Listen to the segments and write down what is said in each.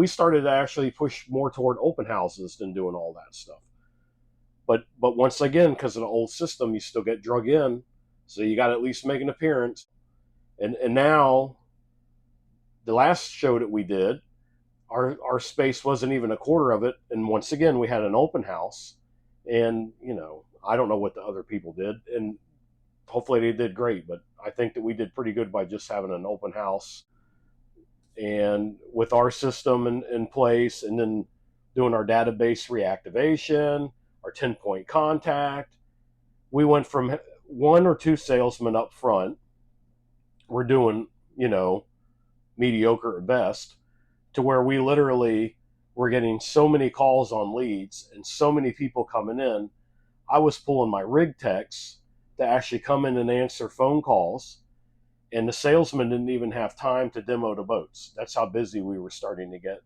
we started to actually push more toward open houses than doing all that stuff. But once again, because of the old system, you still get drug in, so you got to at least make an appearance. And now the last show that we did, our space wasn't even a quarter of it, and once again we had an open house, and I don't know what the other people did, and hopefully they did great, but I think that we did pretty good by just having an open house and with our system in place, and then doing our database reactivation, our 10-point contact. We went from one or two salesmen up front. We're doing, mediocre at best, to where we literally were getting so many calls on leads and so many people coming in. I was pulling my rig techs to actually come in and answer phone calls, and the salesman didn't even have time to demo the boats. That's how busy we were starting to get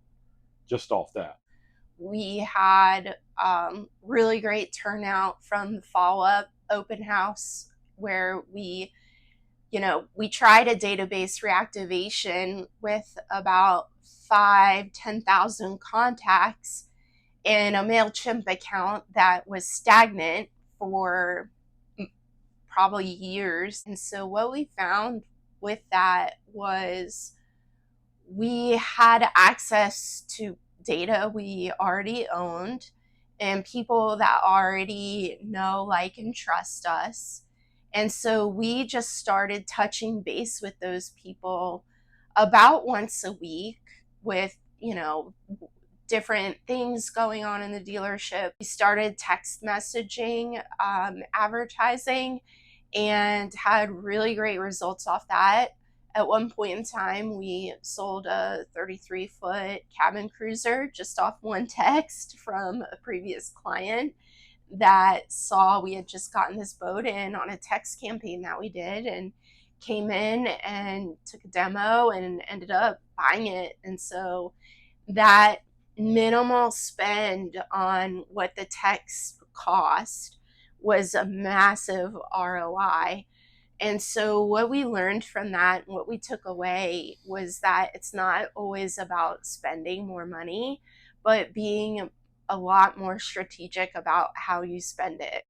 just off that. We had really great turnout from the follow-up open house where we tried a database reactivation with about 10,000 contacts in a MailChimp account that was stagnant for probably years. And so what we found with that was we had access to data we already owned and people that already know, like, and trust us. And so we just started touching base with those people about once a week with, different things going on in the dealership. We started text messaging, advertising, and had really great results off that. At one point in time, we sold a 33-foot cabin cruiser just off one text from a previous client that saw we had just gotten this boat in on a text campaign that we did, and came in and took a demo and ended up buying it. And so that minimal spend on what the text cost was a massive ROI. And so what we learned from that, what we took away, was that it's not always about spending more money, but being a lot more strategic about how you spend it.